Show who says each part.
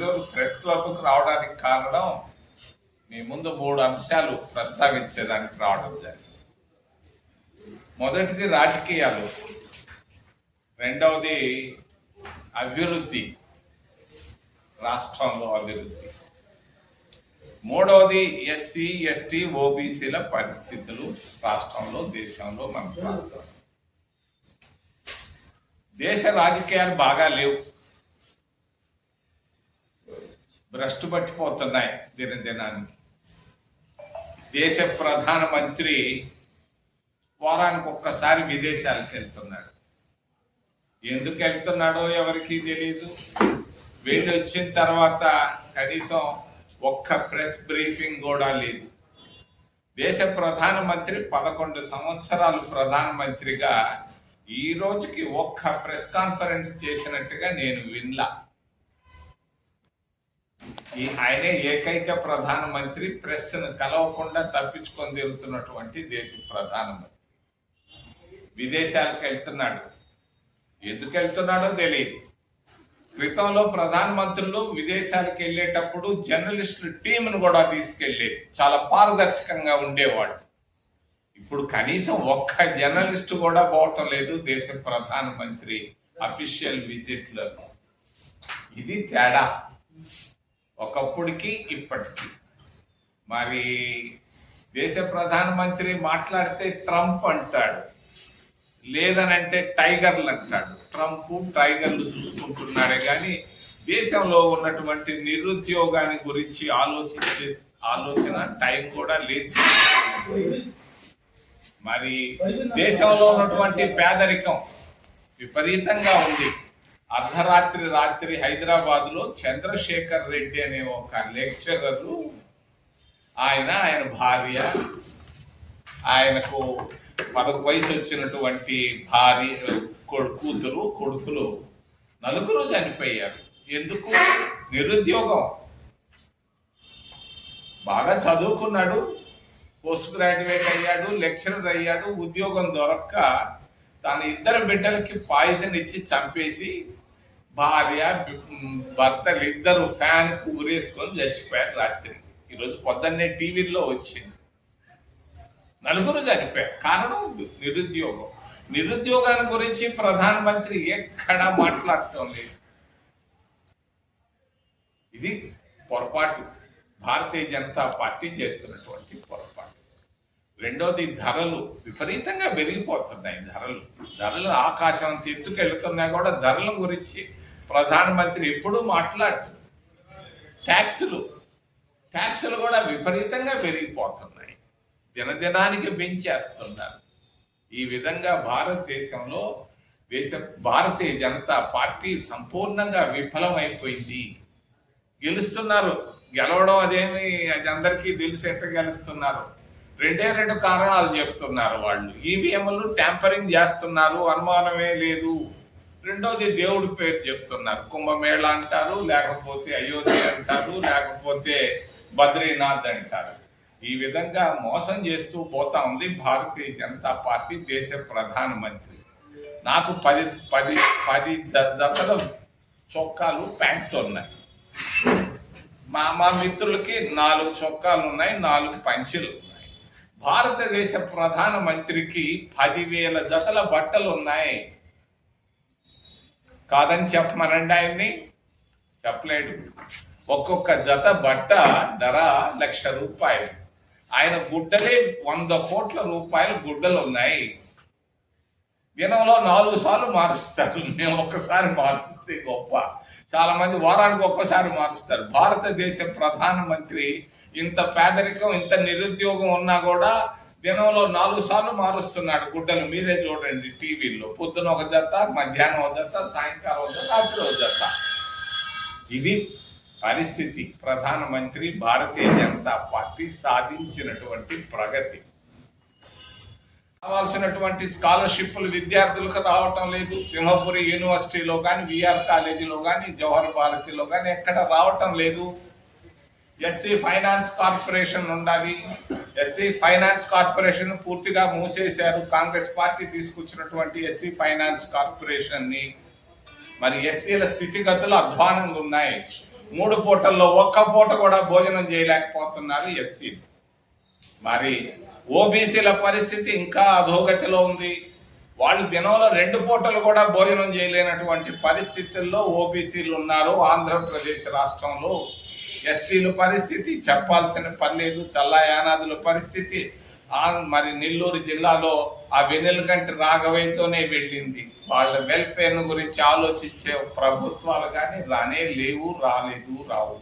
Speaker 1: Nellore press క్లబ్కు రావడానికి కారణం మీ ముందు 3 అంశాలు ప్రస్తావించేదానికి రావడం జరిగింది. మొదటిది రాజకీయాలు, రెండవది అభివృద్ధి, రాష్ట్రంలో అభివృద్ధి, మూడవది ఎస్సీ ఎస్టీ ఓబీసీల పరిస్థితులు రాష్ట్రంలో, దేశంలో, మన ప్రాంతంలో. దేశ రాజకీయాలు బాగా లేవు, భ్రష్టు పట్టిపోతున్నాయి దినదినానికి. దేశ ప్రధానమంత్రి వారానికి ఒక్కసారి విదేశాలకు వెళ్తున్నాడు. ఎందుకు వెళ్తున్నాడో ఎవరికి తెలియదు. వెళ్ళి వచ్చిన తర్వాత కనీసం ఒక్క ప్రెస్ బ్రీఫింగ్ కూడా లేదు. దేశ ప్రధానమంత్రి 11 సంవత్సరాలు ప్రధానమంత్రిగా ఈ రోజుకి ఒక్క ప్రెస్ కాన్ఫరెన్స్ చేసినట్టుగా నేను వినలా. ఆయనే ఏకైక ప్రధానమంత్రి ప్రెస్ను కలవకుండా తప్పించుకొని తిరుగుతున్నటువంటి దేశ ప్రధానమంత్రి. విదేశాలకు వెళ్తున్నాడు. ఎందుకు వెళ్తున్నాడో తెలియదు. క్రితంలో ప్రధానమంత్రులు విదేశాలకు వెళ్ళేటప్పుడు జర్నలిస్టుల టీంను కూడా తీసుకెళ్ళేది, చాలా పారదర్శకంగా ఉండేవాడు. ఇప్పుడు కనీసం ఒక్క జర్నలిస్టు కూడా పోవటం లేదు దేశ ప్రధానమంత్రి అఫీషియల్ విజిట్లలో. ఇది తేడా ఒకప్పటికి ఇప్పటికి. మరి దేశ ప్రధానమంత్రి మాట్లాడితే ట్రంప్ అంటాడు, లేదనంటే టైగర్లు అంటాడు. ట్రంప్ టైగర్లు చూసుకుంటున్నాడే కానీ దేశంలో ఉన్నటువంటి నిరుద్యోగాన్ని గురించి ఆలోచన టైం కూడా లేదు. మరి దేశంలో ఉన్నటువంటి పేదరికం విపరీతంగా ఉంది. రాత్రి హైదరాబాద్లో చంద్రశేఖర్ రెడ్డి అనే ఒక లెక్చరరు, ఆయన భార్య, ఆయనకు 10 వయసు వచ్చినటువంటి భార్య, కూతురు, కొడుకులు 4 చనిపోయారు. ఎందుకు? నిరుద్యోగం. బాగా చదువుకున్నాడు, పోస్ట్ గ్రాడ్యుయేట్ అయ్యాడు, లెక్చరర్ అయ్యాడు, ఉద్యోగం దొరక్క తన 2 బిడ్డలకి పాయిజన్ ఇచ్చి చంపేసి భార్య భర్తలు 2 ఫ్యాన్కు ఊరేసుకొని చచ్చిపోయారు రాత్రి. ఈరోజు పొద్దున్నే టీవీల్లో వచ్చింది. 4 చనిపోయారు. కారణం నిరుద్యోగం. నిరుద్యోగాన్ని గురించి ప్రధానమంత్రి ఎక్కడా మాట్లాడటం లేదు. ఇది పొరపాటు, భారతీయ జనతా పార్టీ చేస్తున్నటువంటి పొరపాటు. రెండోది ధరలు విపరీతంగా పెరిగిపోతున్నాయి. ధరలు ఆకాశం ఎత్తుకెళ్తున్నా కూడా ధరల గురించి ప్రధానమంత్రి ఎప్పుడూ మాట్లాడు. ట్యాక్సులు కూడా విపరీతంగా పెరిగిపోతున్నాయి, దినదినానికి పెంచేస్తున్నారు. ఈ విధంగా భారతదేశంలో భారతీయ జనతా పార్టీ సంపూర్ణంగా విఫలమైపోయింది. గెలుస్తున్నారు, గెలవడం అదేమి అది అందరికీ తెలిసి ఎట్ట గెలుస్తున్నారు. 2 కారణాలు చెప్తున్నారు వాళ్ళు. ఈవీఎంలు ట్యాంపరింగ్ చేస్తున్నారు, అనుమానమే లేదు. రెండోది దేవుడి పేరు చెప్తున్నారు, కుంభమేళ అంటారు, లేకపోతే అయోధ్య అంటారు, లేకపోతే బద్రీనాథ్ అంటారు. ఈ విధంగా మోసం చేస్తూ పోతా ఉంది భారతీయ జనతా పార్టీ దేశ ప్రధానమంత్రి. నాకు 10 జతల చొక్కాలు, ప్యాంట్లు ఉన్నాయి. మా మిత్రులకి 4 చొక్కాలు ఉన్నాయి, 4 పంచెలు ఉన్నాయి. భారతదేశ ప్రధానమంత్రికి 10,000 జతల బట్టలు ఉన్నాయి. కాదని చెప్పమనండి ఆయన్ని, చెప్పలేడు. ఒక్కొక్క జత బట్ట ధర ₹1,00,000. ఆయన గుడ్డలే 100 కోట్ల రూపాయల గుడ్డలు ఉన్నాయి. దినంలో 4 సార్లు మారుస్తారు. మేము ఒక్కసారి మారుస్తే గొప్ప. చాలా మంది వారానికి ఒక్కసారి మారుస్తారు. భారతదేశ ప్రధానమంత్రి ఇంత పేదరికం, ఇంత నిరుద్యోగం ఉన్నా కూడా దినంలో 4 సార్లు మారుస్తున్నాడు గుడ్డలు. మీరే చూడండి టీవీలో. పొద్దున ఒక జత, మధ్యాహ్నం ఒక జత, సాయంకాలం ఒక జత, రాత్రి ఒక జత. ఇది పరిస్థితి. ప్రధానమంత్రి భారతీయ జనతా పార్టీ సాధించినటువంటి ప్రగతి. కావాల్సినటువంటి స్కాలర్షిప్లు విద్యార్థులకు రావటం లేదు. సింహపురి యూనివర్సిటీలో కానీ, విఆర్ కాలేజీలో కానీ, జవహర్ భారతిలో కానీ ఎక్కడ రావటం లేదు. ఎస్సీ ఫైనాన్స్ కార్పొరేషన్ ఉండాలి. ఎస్సీ ఫైనాన్స్ కార్పొరేషన్ పూర్తిగా మూసేశారు. కాంగ్రెస్ పార్టీ తీసుకొచ్చినటువంటి ఎస్సీ ఫైనాన్స్ కార్పొరేషన్ ని. మరి ఎస్సీల స్థితిగతులు అధ్వానంగా ఉన్నాయి. 3 పూటల్లో ఒక్క పూట కూడా భోజనం చేయలేకపోతున్నారు ఎస్సీ. మరి ఓబీసీల పరిస్థితి ఇంకా అధోగతిలో ఉంది. వాళ్ళు దినంలో 2 పూటలు కూడా భోజనం చేయలేనటువంటి పరిస్థితుల్లో ఓబీసీలు ఉన్నారు ఆంధ్రప్రదేశ్ రాష్ట్రంలో. ఎస్టీల పరిస్థితి చెప్పాల్సిన పని లేదు. చల్లా యానాదుల పరిస్థితి మరి నెల్లూరు జిల్లాలో ఆ వెన్నెలకంటి రాఘవయ్యతోనే వెళ్ళింది. వాళ్ళ వెల్ఫేర్ గురించి ఆలోచించే ప్రభుత్వాలు కానీ రానే లేవు, రాలేదు, రావు.